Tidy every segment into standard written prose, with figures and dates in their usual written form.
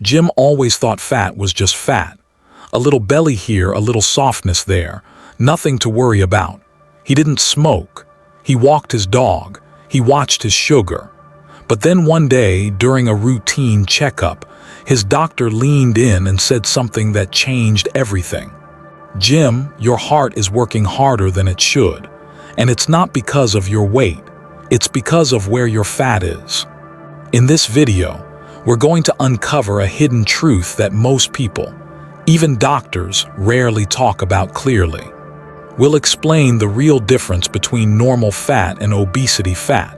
Jim always thought fat was just fat. A little belly here, a little softness there. Nothing to worry about. He didn't smoke. He walked his dog. He watched his sugar. But then one day, during a routine checkup, his doctor leaned in and said something that changed everything. "Jim, your heart is working harder than it should. And it's not because of your weight. It's because of where your fat is." In this video, we're going to uncover a hidden truth that most people, even doctors, rarely talk about clearly. We'll explain the real difference between normal fat and obesity fat,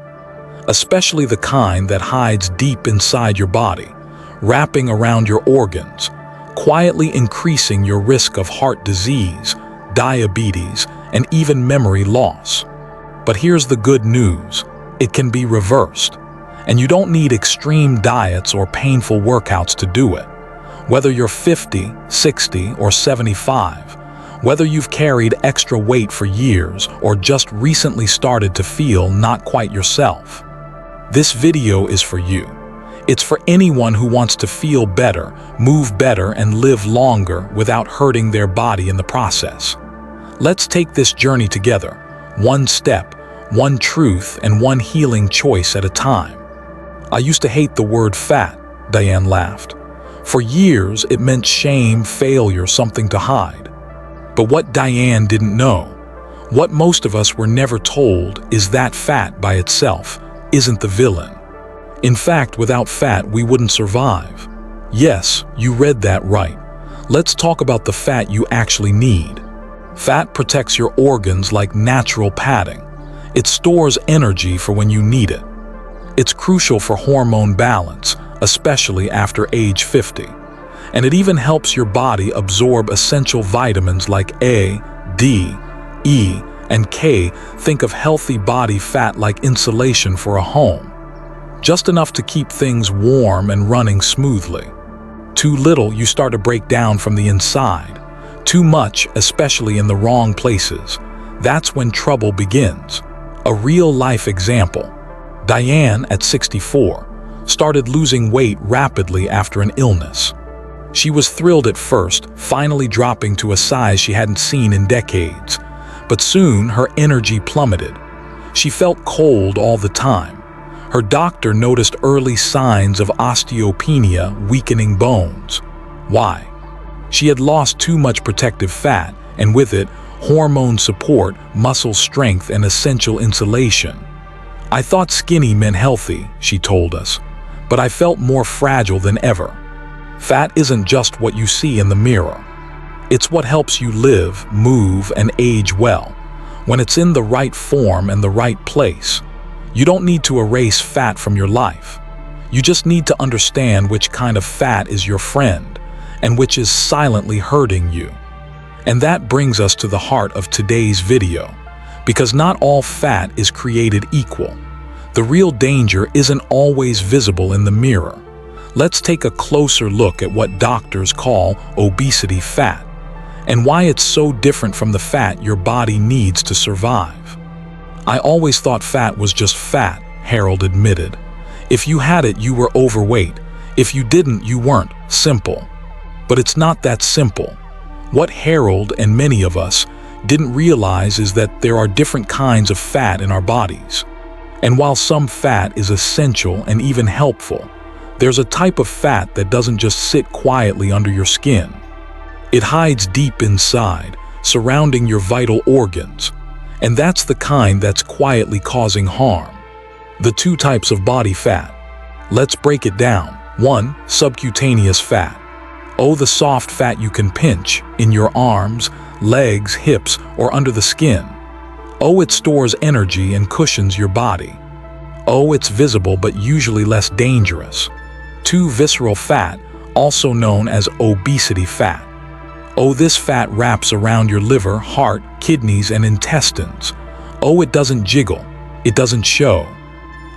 especially the kind that hides deep inside your body, wrapping around your organs, quietly increasing your risk of heart disease, diabetes, and even memory loss. But here's the good news: it can be reversed. And you don't need extreme diets or painful workouts to do it. Whether you're 50, 60, or 75, whether you've carried extra weight for years or just recently started to feel not quite yourself, this video is for you. It's for anyone who wants to feel better, move better, and live longer without hurting their body in the process. Let's take this journey together, one step, one truth, and one healing choice at a time. "I used to hate the word fat," Diane laughed. "For years, it meant shame, failure, something to hide." But what Diane didn't know, what most of us were never told, is that fat by itself isn't the villain. In fact, without fat, we wouldn't survive. Yes, you read that right. Let's talk about the fat you actually need. Fat protects your organs like natural padding. It stores energy for when you need it. It's crucial for hormone balance, especially after age 50. And it even helps your body absorb essential vitamins like A, D, E, and K. Think of healthy body fat like insulation for a home. Just enough to keep things warm and running smoothly. Too little, you start to break down from the inside. Too much, especially in the wrong places. That's when trouble begins. A real-life example. Diane, at 64, started losing weight rapidly after an illness. She was thrilled at first, finally dropping to a size she hadn't seen in decades. But soon, her energy plummeted. She felt cold all the time. Her doctor noticed early signs of osteopenia, weakening bones. Why? She had lost too much protective fat, and with it, hormone support, muscle strength, and essential insulation. "I thought skinny meant healthy," she told us, "but I felt more fragile than ever." Fat isn't just what you see in the mirror. It's what helps you live, move, and age well. When it's in the right form and the right place, you don't need to erase fat from your life. You just need to understand which kind of fat is your friend and which is silently hurting you. And that brings us to the heart of today's video. Because not all fat is created equal. The real danger isn't always visible in the mirror. Let's take a closer look at what doctors call obesity fat, and why it's so different from the fat your body needs to survive. "I always thought fat was just fat," Harold admitted. "If you had it, you were overweight. If you didn't, you weren't. Simple." But it's not that simple. What Harold and many of us didn't realize is that there are different kinds of fat in our bodies. And while some fat is essential and even helpful, there's a type of fat that doesn't just sit quietly under your skin. It hides deep inside, surrounding your vital organs. And that's the kind that's quietly causing harm. The two types of body fat. Let's break it down. 1. Subcutaneous fat. Oh, the soft fat you can pinch in your arms, legs, hips, or under the skin. Oh, it stores energy and cushions your body. Oh, it's visible but usually less dangerous. 2. Visceral fat, also known as obesity fat. Oh, this fat wraps around your liver, heart, kidneys, and intestines. Oh, it doesn't jiggle. It doesn't show.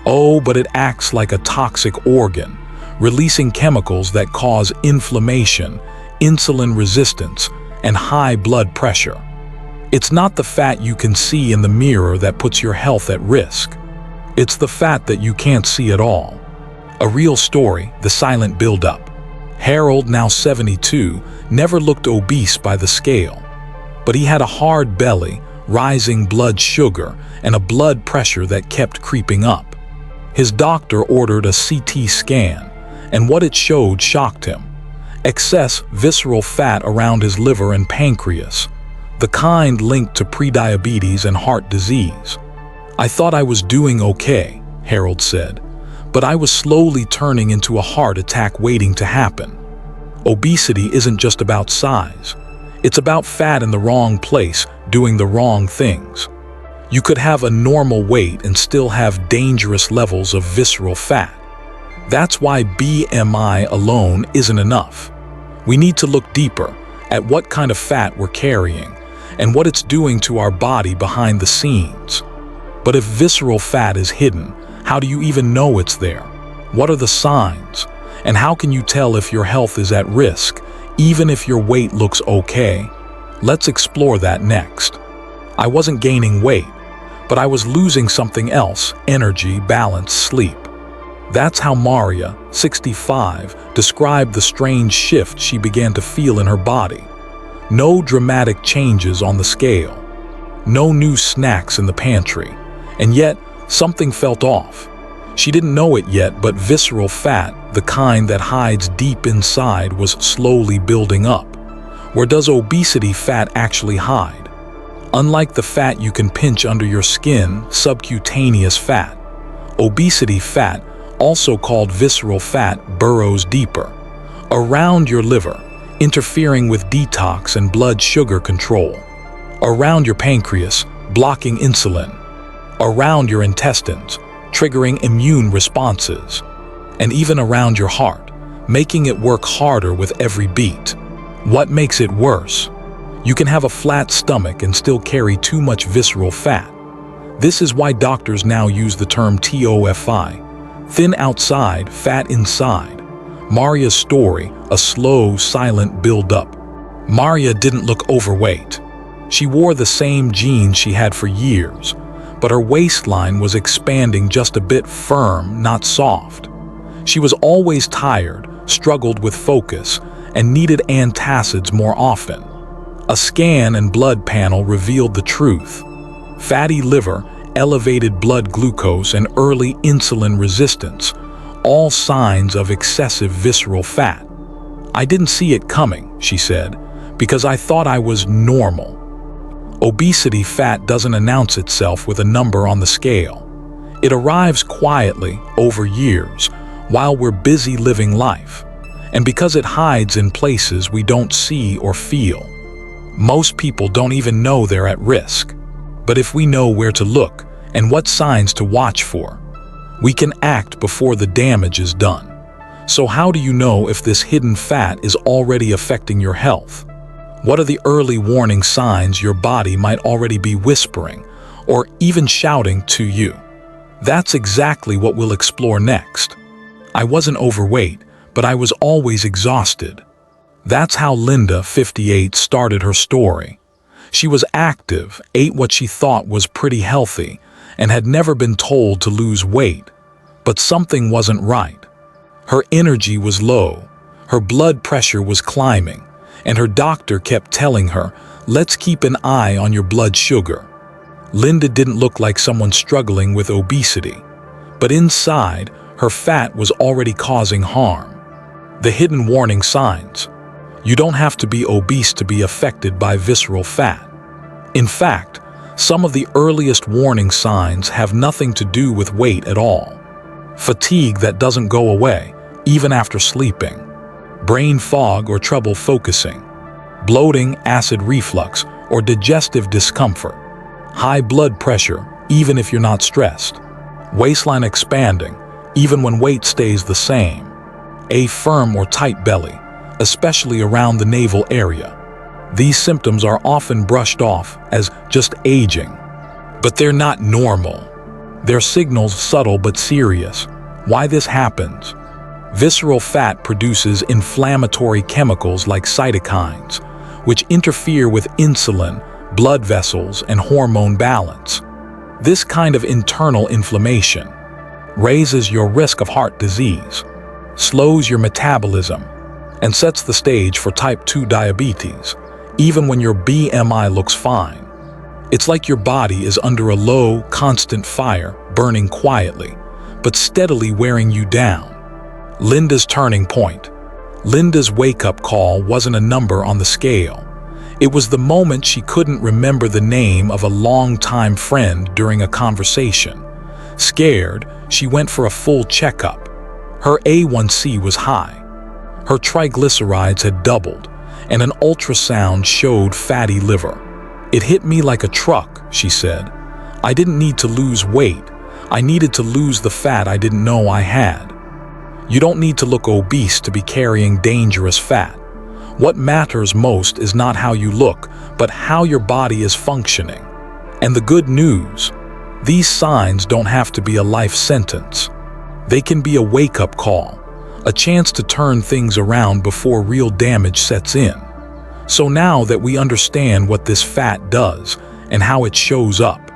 Oh, but it acts like a toxic organ, releasing chemicals that cause inflammation, insulin resistance, and high blood pressure. It's not the fat you can see in the mirror that puts your health at risk. It's the fat that you can't see at all. A real story, the silent buildup. Harold, now 72, never looked obese by the scale, but he had a hard belly, rising blood sugar, and a blood pressure that kept creeping up. His doctor ordered a CT scan, and what it showed shocked him. Excess visceral fat around his liver and pancreas, the kind linked to prediabetes and heart disease. "I thought I was doing okay," Harold said, "but I was slowly turning into a heart attack waiting to happen." Obesity isn't just about size. It's about fat in the wrong place, doing the wrong things. You could have a normal weight and still have dangerous levels of visceral fat. That's why BMI alone isn't enough. We need to look deeper at what kind of fat we're carrying and what it's doing to our body behind the scenes. But if visceral fat is hidden, how do you even know it's there? What are the signs? And how can you tell if your health is at risk, even if your weight looks okay? Let's explore that next. I wasn't gaining weight, but I was losing something else: energy, balance, sleep. That's how Maria, 65, described the strange shift she began to feel in her body. No dramatic changes on the scale, no new snacks in the pantry, and yet something felt off. She didn't know it yet, but visceral fat, the kind that hides deep inside, was slowly building up. Where does obesity fat actually hide? Unlike the fat you can pinch under your skin, subcutaneous fat, obesity fat, also called visceral fat, burrows deeper, around your liver, interfering with detox and blood sugar control, around your pancreas, blocking insulin, around your intestines, triggering immune responses, and even around your heart, making it work harder with every beat. What makes it worse? You can have a flat stomach and still carry too much visceral fat. This is why doctors now use the term TOFI, thin outside, fat inside. Maria's story, a slow, silent build-up. Maria didn't look overweight. She wore the same jeans she had for years, but her waistline was expanding just a bit, firm, not soft. She was always tired, struggled with focus, and needed antacids more often. A scan and blood panel revealed the truth: fatty liver, elevated blood glucose, and early insulin resistance, all signs of excessive visceral fat. "I didn't see it coming," she said, "because I thought I was normal." Obesity fat doesn't announce itself with a number on the scale. It arrives quietly over years while we're busy living life, and because it hides in places we don't see or feel. Most people don't even know they're at risk. But if we know where to look and what signs to watch for, we can act before the damage is done. So how do you know if this hidden fat is already affecting your health? What are the early warning signs your body might already be whispering or even shouting to you? That's exactly what we'll explore next. I wasn't overweight, but I was always exhausted. That's how Linda, 58, started her story. She was active, ate what she thought was pretty healthy, and had never been told to lose weight. But something wasn't right. Her energy was low, her blood pressure was climbing, and her doctor kept telling her, "Let's keep an eye on your blood sugar." Linda didn't look like someone struggling with obesity, but inside, her fat was already causing harm. The hidden warning signs. You don't have to be obese to be affected by visceral fat. In fact, some of the earliest warning signs have nothing to do with weight at all. Fatigue that doesn't go away, even after sleeping. Brain fog or trouble focusing. Bloating, acid reflux, or digestive discomfort. High blood pressure, even if you're not stressed. Waistline expanding, even when weight stays the same. A firm or tight belly, especially around the navel area. These symptoms are often brushed off as just aging. But they're not normal. They're signals, subtle but serious. Why this happens? Visceral fat produces inflammatory chemicals like cytokines, which interfere with insulin, blood vessels, and hormone balance. This kind of internal inflammation raises your risk of heart disease, slows your metabolism, and sets the stage for type 2 diabetes, even when your BMI looks fine. It's like your body is under a low, constant fire, burning quietly, but steadily wearing you down. Linda's turning point. Linda's wake-up call wasn't a number on the scale. It was the moment she couldn't remember the name of a long-time friend during a conversation. Scared, she went for a full checkup. Her A1C was high. Her triglycerides had doubled, and an ultrasound showed fatty liver. "It hit me like a truck," she said. "I didn't need to lose weight. I needed to lose the fat I didn't know I had." You don't need to look obese to be carrying dangerous fat. What matters most is not how you look, but how your body is functioning. And the good news, these signs don't have to be a life sentence. They can be a wake-up call, a chance to turn things around before real damage sets in. So now that we understand what this fat does and how it shows up,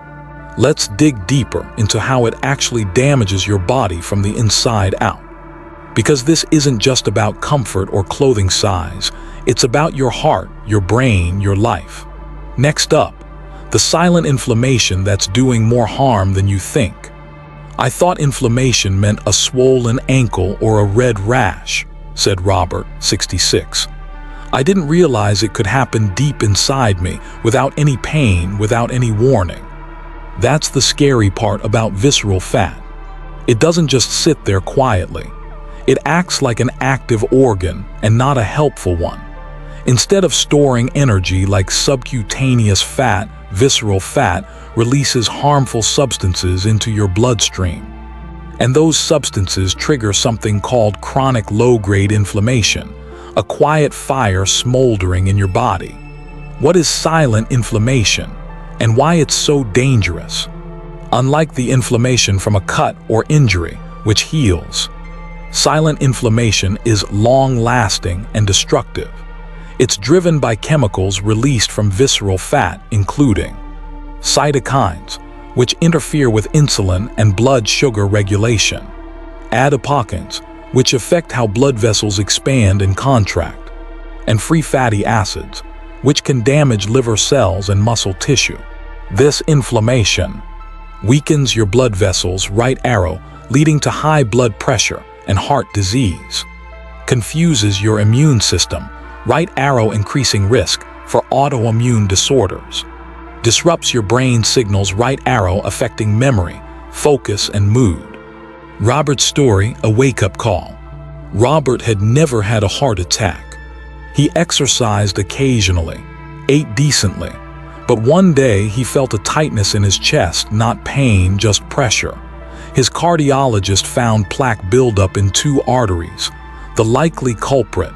let's dig deeper into how it actually damages your body from the inside out. Because this isn't just about comfort or clothing size, it's about your heart, your brain, your life. Next up, the silent inflammation that's doing more harm than you think. "I thought inflammation meant a swollen ankle or a red rash," said Robert, 66. "I didn't realize it could happen deep inside me, without any pain, without any warning." That's the scary part about visceral fat. It doesn't just sit there quietly. It acts like an active organ and not a helpful one. Instead of storing energy like subcutaneous fat, visceral fat releases harmful substances into your bloodstream. And those substances trigger something called chronic low-grade inflammation, a quiet fire smoldering in your body. What is silent inflammation, and why it's so dangerous? Unlike the inflammation from a cut or injury, which heals, silent inflammation is long-lasting and destructive. It's driven by chemicals released from visceral fat, including cytokines, which interfere with insulin and blood sugar regulation, adipokines, which affect how blood vessels expand and contract, and free fatty acids, which can damage liver cells and muscle tissue. This inflammation weakens your blood vessels, right arrow, leading to high blood pressure and heart disease, confuses your immune system, right arrow, increasing risk for autoimmune disorders, disrupts your brain signals, right arrow, affecting memory, focus, and mood. Robert's story, a wake-up call. Robert had never had a heart attack. He exercised occasionally, ate decently, but one day he felt a tightness in his chest, not pain, just pressure. His cardiologist found plaque buildup in 2 arteries, the likely culprit.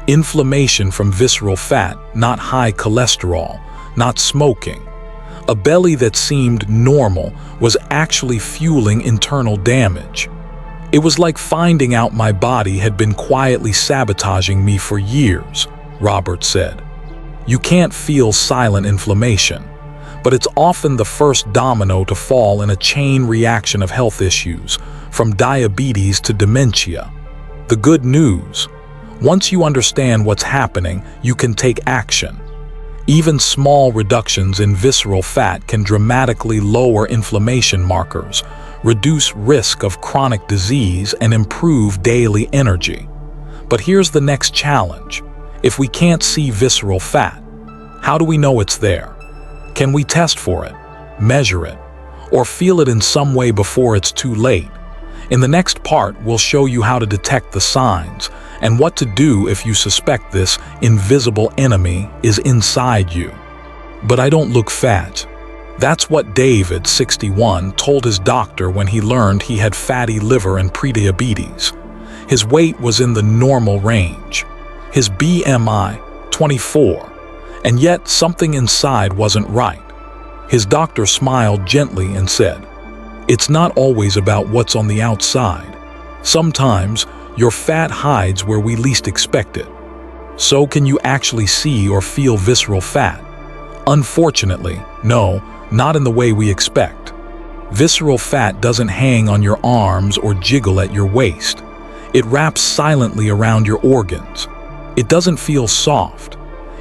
Inflammation from visceral fat, not high cholesterol, not smoking. A belly that seemed normal was actually fueling internal damage. It was like finding out my body had been quietly sabotaging me for years, Robert said. You can't feel silent inflammation, but it's often the first domino to fall in a chain reaction of health issues, from diabetes to dementia. The good news: once you understand what's happening, you can take action. Even small reductions in visceral fat can dramatically lower inflammation markers, reduce risk of chronic disease, and improve daily energy. But here's the next challenge. If we can't see visceral fat, how do we know it's there? Can we test for it, measure it, or feel it in some way before it's too late? In the next part, we'll show you how to detect the signs and what to do if you suspect this invisible enemy is inside you. But I don't look fat. That's what David, 61, told his doctor when he learned he had fatty liver and prediabetes. His weight was in the normal range. His BMI, 24. And yet something inside wasn't right. His doctor smiled gently and said, "It's not always about what's on the outside. Sometimes your fat hides where we least expect it." So can you actually see or feel visceral fat? Unfortunately, no, not in the way we expect. Visceral fat doesn't hang on your arms or jiggle at your waist. It wraps silently around your organs, It doesn't feel soft.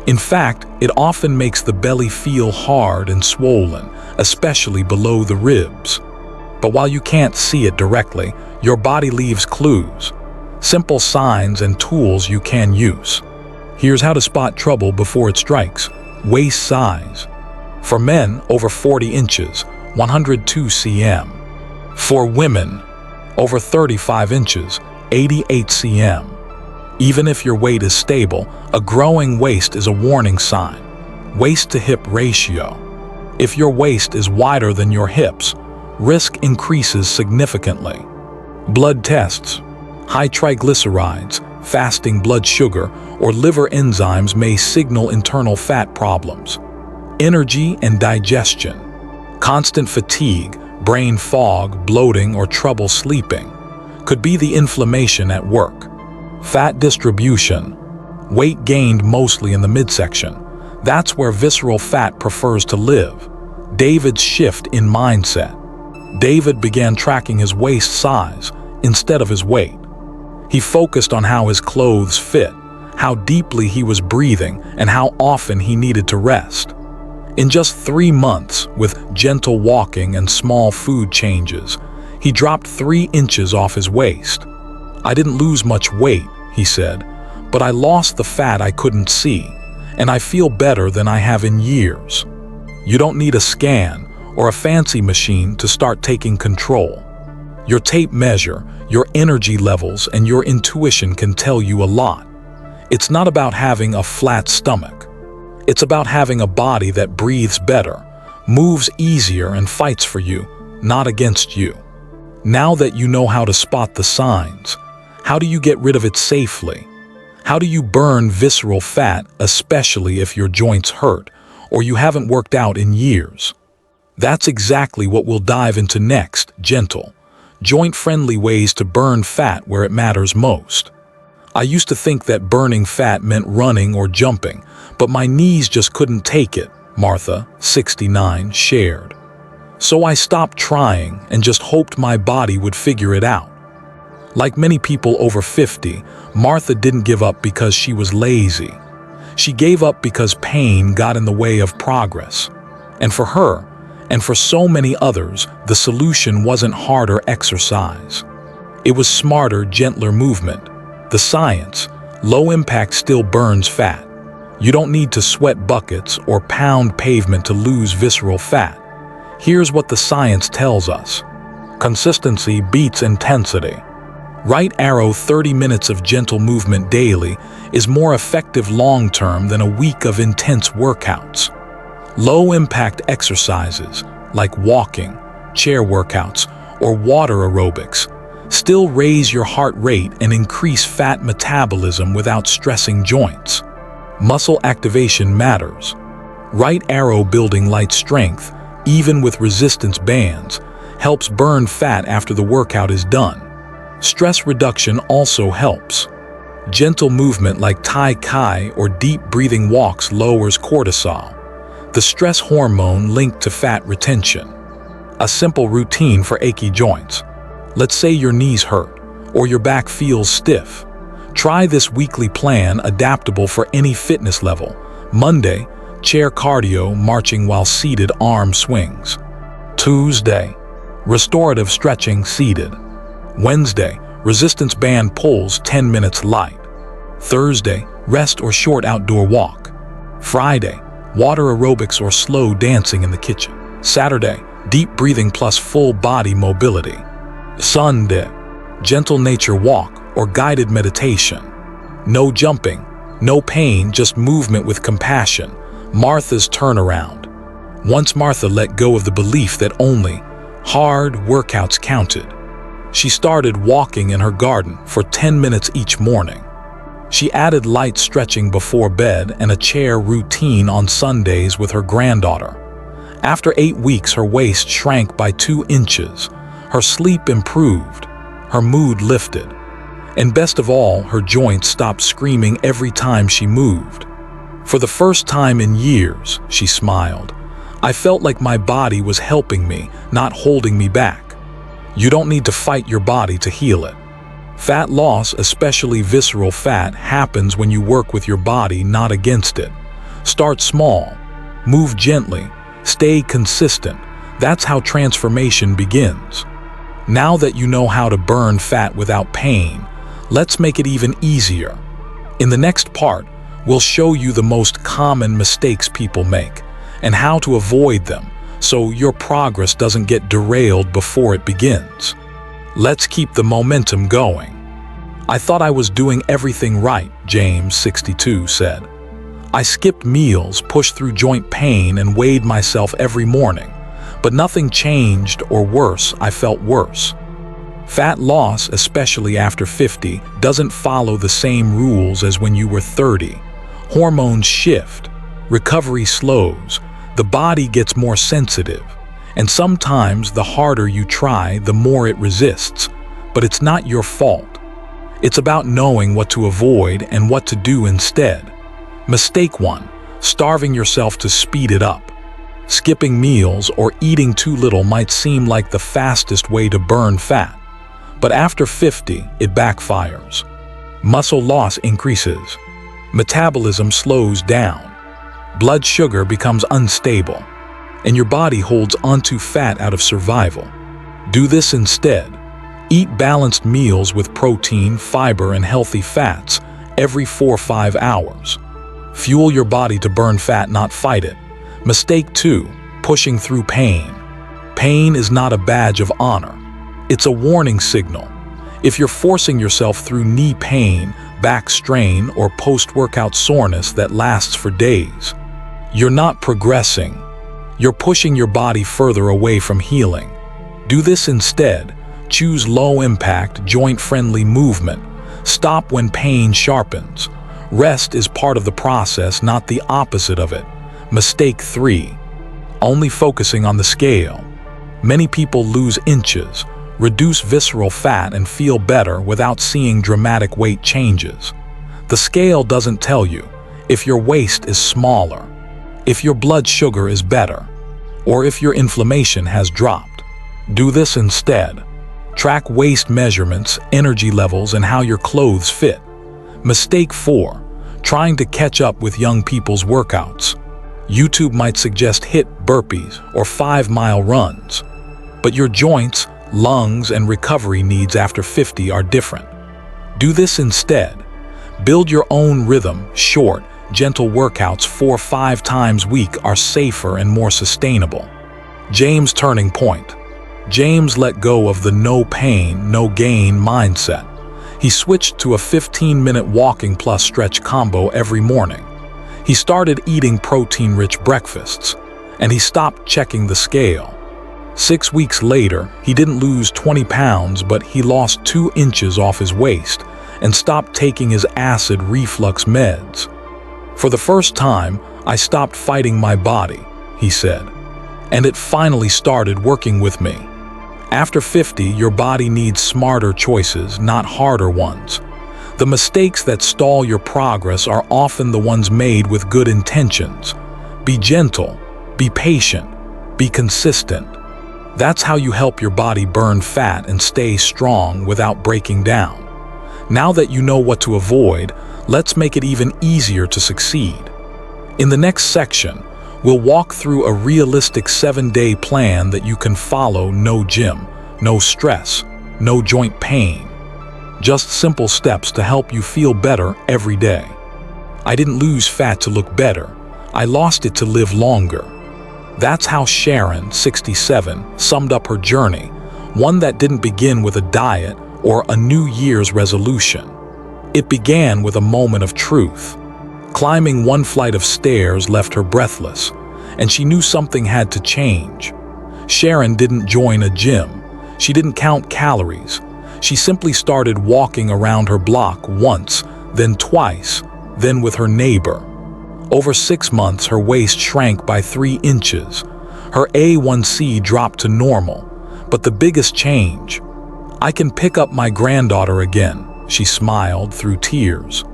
In fact, it often makes the belly feel hard and swollen, especially below the ribs. But while you can't see it directly, your body leaves clues, simple signs and tools you can use. Here's how to spot trouble before it strikes. Waist size. For men, over 40 inches, 102 cm. For women, over 35 inches, 88 cm. Even if your weight is stable, a growing waist is a warning sign. Waist to hip ratio. If your waist is wider than your hips, risk increases significantly. Blood tests. High triglycerides, fasting blood sugar, or liver enzymes may signal internal fat problems. Energy and digestion. Constant fatigue, brain fog, bloating, or trouble sleeping could be the inflammation at work. Fat distribution. Weight gained mostly in the midsection. That's where visceral fat prefers to live. David's shift in mindset. David began tracking his waist size instead of his weight. He focused on how his clothes fit, how deeply he was breathing, and how often he needed to rest. In just 3 months, with gentle walking and small food changes, he dropped 3 inches off his waist. "I didn't lose much weight," he said, "but I lost the fat I couldn't see, and I feel better than I have in years." You don't need a scan or a fancy machine to start taking control. Your tape measure, your energy levels, and your intuition can tell you a lot. It's not about having a flat stomach. It's about having a body that breathes better, moves easier, and fights for you, not against you. Now that you know how to spot the signs, how do you get rid of it safely? How do you burn visceral fat, especially if your joints hurt or you haven't worked out in years? That's exactly what we'll dive into next. Gentle, joint-friendly ways to burn fat where it matters most. I used to think that burning fat meant running or jumping, but my knees just couldn't take it, Martha, 69, shared. So I stopped trying and just hoped my body would figure it out. Like many people over 50, Martha didn't give up because she was lazy. She gave up because pain got in the way of progress. And for her, and for so many others, the solution wasn't harder exercise. It was smarter, gentler movement. The science: low impact still burns fat. You don't need to sweat buckets or pound pavement to lose visceral fat. Here's what the science tells us. Consistency beats intensity. Right arrow 30 minutes of gentle movement daily is more effective long-term than a week of intense workouts. Low-impact exercises like walking, chair workouts, or water aerobics still raise your heart rate and increase fat metabolism without stressing joints. Muscle activation matters. Right arrow building light strength, even with resistance bands, helps burn fat after the workout is done. Stress reduction also helps. Gentle movement like Tai Chi or deep breathing walks lowers cortisol, the stress hormone linked to fat retention. A simple routine for achy joints. Let's say your knees hurt or your back feels stiff. Try this weekly plan, adaptable for any fitness level. Monday, chair cardio, marching while seated, arm swings. Tuesday, restorative stretching seated. Wednesday, resistance band pulls 10 minutes light. Thursday, rest or short outdoor walk. Friday, water aerobics or slow dancing in the kitchen. Saturday, deep breathing plus full body mobility. Sunday, gentle nature walk or guided meditation. No jumping, no pain, just movement with compassion. Martha's turnaround. Once Martha let go of the belief that only hard workouts counted, she started walking in her garden for 10 minutes each morning. She added light stretching before bed and a chair routine on Sundays with her granddaughter. After 8 weeks, her waist shrank by 2 inches. Her sleep improved. Her mood lifted. And best of all, her joints stopped screaming every time she moved. For the first time in years, she smiled. I felt like my body was helping me, not holding me back. You don't need to fight your body to heal it. Fat loss, especially visceral fat, happens when you work with your body, not against it. Start small, move gently, stay consistent. That's how transformation begins. Now that you know how to burn fat without pain, let's make it even easier. In the next part, we'll show you the most common mistakes people make and how to avoid them so your progress doesn't get derailed before it begins. Let's keep the momentum going. I thought I was doing everything right, James, 62, said. I skipped meals, pushed through joint pain, and weighed myself every morning. But nothing changed, or worse, I felt worse. Fat loss, especially after 50, doesn't follow the same rules as when you were 30. Hormones shift, recovery slows, the body gets more sensitive, and sometimes the harder you try, the more it resists. But it's not your fault. It's about knowing what to avoid and what to do instead. Mistake 1: starving yourself to speed it up. Skipping meals or eating too little might seem like the fastest way to burn fat, but after 50, it backfires. Muscle loss increases. Metabolism slows down. Blood sugar becomes unstable, and your body holds onto fat out of survival. Do this instead. Eat balanced meals with protein, fiber, and healthy fats every 4 or 5 hours. Fuel your body to burn fat, not fight it. Mistake 2: pushing through pain. Pain is not a badge of honor. It's a warning signal. If you're forcing yourself through knee pain, back strain, or post-workout soreness that lasts for days, you're not progressing. You're pushing your body further away from healing. Do this instead. Choose low-impact, joint-friendly movement. Stop when pain sharpens. Rest is part of the process, not the opposite of it. Mistake 3: only focusing on the scale. Many people lose inches, reduce visceral fat, and feel better without seeing dramatic weight changes. The scale doesn't tell you if your waist is smaller, if your blood sugar is better, or if your inflammation has dropped. Do this instead. Track waist measurements, energy levels, and how your clothes fit. Mistake 4: trying to catch up with young people's workouts. YouTube might suggest HIIT burpees or 5-mile runs, but your joints, lungs, and recovery needs after 50 are different. Do this instead. Build your own rhythm. Short, gentle workouts 4 or 5 times a week are safer and more sustainable. James' turning point. James let go of the no pain, no gain mindset. He switched to a 15-minute walking plus stretch combo every morning. He started eating protein-rich breakfasts, and he stopped checking the scale. 6 weeks later, he didn't lose 20 pounds, but he lost 2 inches off his waist and stopped taking his acid reflux meds. For the first time, I stopped fighting my body, he said, and it finally started working with me. After 50, your body needs smarter choices, not harder ones. The mistakes that stall your progress are often the ones made with good intentions. Be gentle, be patient, be consistent. That's how you help your body burn fat and stay strong without breaking down. Now that you know what to avoid, let's make it even easier to succeed. In the next section, we'll walk through a realistic 7-day plan that you can follow. No gym, no stress, no joint pain. Just simple steps to help you feel better every day. I didn't lose fat to look better. I lost it to live longer. That's how Sharon, 67, summed up her journey, one that didn't begin with a diet or a New Year's resolution. It began with a moment of truth. Climbing one flight of stairs left her breathless, and she knew something had to change. Sharon didn't join a gym. She didn't count calories. She simply started walking around her block once, then twice, then with her neighbor. Over 6 months, her waist shrank by 3 inches. Her A1C dropped to normal. But the biggest change: I can pick up my granddaughter again, she smiled through tears.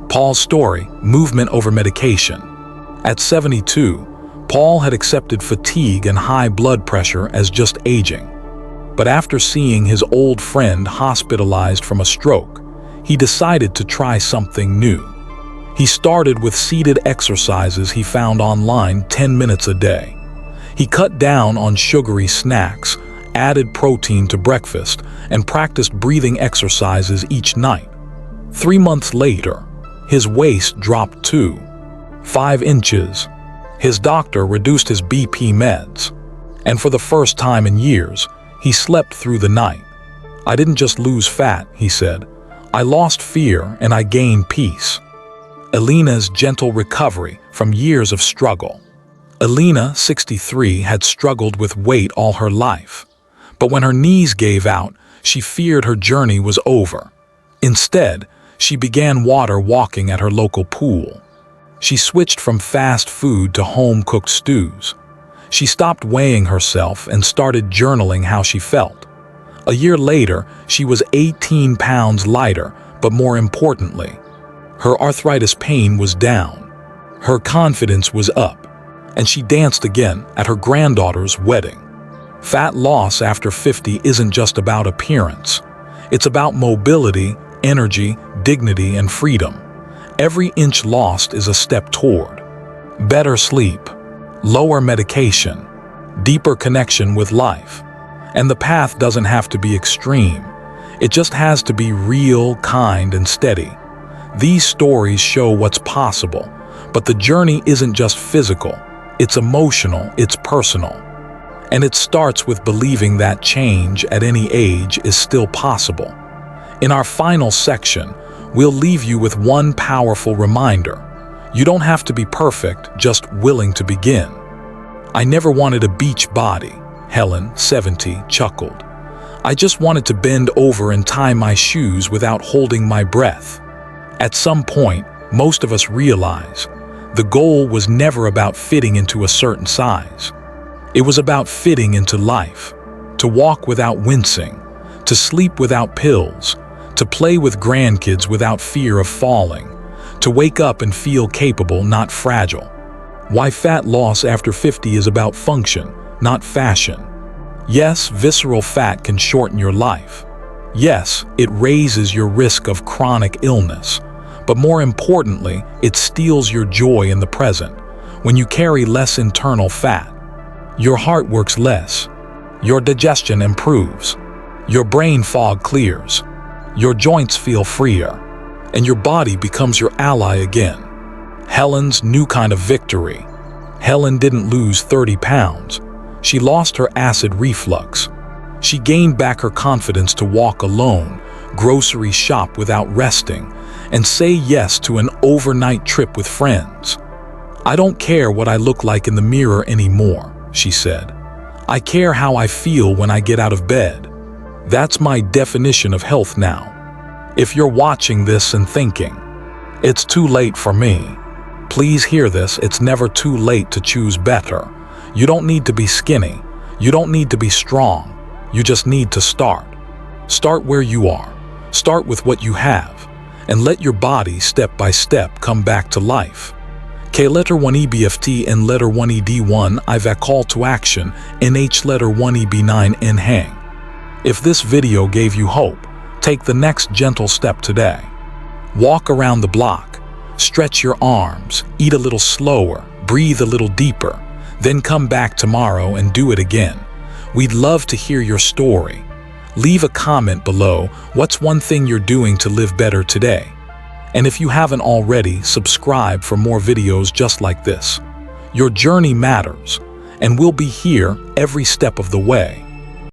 Paul's story, movement over medication. At 72, Paul had accepted fatigue and high blood pressure as just aging. But after seeing his old friend hospitalized from a stroke, he decided to try something new. He started with seated exercises he found online 10 minutes a day. He cut down on sugary snacks, added protein to breakfast, and practiced breathing exercises each night. 3 months later, his waist dropped to 5 inches. His doctor reduced his BP meds. And for the first time in years, he slept through the night. "I didn't just lose fat," he said. "I lost fear and I gained peace." Elena's gentle recovery from years of struggle. Elena, 63, had struggled with weight all her life. But when her knees gave out, she feared her journey was over. Instead, she began water walking at her local pool. She switched from fast food to home-cooked stews. She stopped weighing herself and started journaling how she felt. A year later, she was 18 pounds lighter, but more importantly, her arthritis pain was down. Her confidence was up, and she danced again at her granddaughter's wedding. Fat loss after 50 isn't just about appearance. It's about mobility, energy, dignity, and freedom. Every inch lost is a step toward better sleep, lower medication, deeper connection with life. And the path doesn't have to be extreme. It just has to be real, kind, and steady. These stories show what's possible, but the journey isn't just physical. It's emotional, it's personal. And it starts with believing that change at any age is still possible. In our final section, we'll leave you with one powerful reminder. You don't have to be perfect, just willing to begin. "I never wanted a beach body," Helen, 70, chuckled. "I just wanted to bend over and tie my shoes without holding my breath." At some point, most of us realize the goal was never about fitting into a certain size. It was about fitting into life, to walk without wincing, to sleep without pills, to play with grandkids without fear of falling, to wake up and feel capable, not fragile. Why fat loss after 50 is about function, not fashion. Yes, visceral fat can shorten your life. Yes, it raises your risk of chronic illness. But more importantly, it steals your joy in the present. When you carry less internal fat, your heart works less, your digestion improves, your brain fog clears, your joints feel freer, and your body becomes your ally again. Helen's new kind of victory. Helen didn't lose 30 pounds. She lost her acid reflux. She gained back her confidence to walk alone, grocery shop without resting, and say yes to an overnight trip with friends. "I don't care what I look like in the mirror anymore," she said. "I care how I feel when I get out of bed. That's my definition of health now." If you're watching this and thinking, "It's too late for me," please hear this: it's never too late to choose better. You don't need to be skinny. You don't need to be strong. You just need to start. Start where you are. Start with what you have, and let your body step by step come back to life. K letter 1 EBFT and letter 1 ED1 IVAC call to action NH letter 1 EB9 N hang. If this video gave you hope, take the next gentle step today. Walk around the block, stretch your arms, eat a little slower, breathe a little deeper, then come back tomorrow and do it again. We'd love to hear your story. Leave a comment below. What's one thing you're doing to live better today? And if you haven't already, subscribe for more videos just like this. Your journey matters, and we'll be here every step of the way.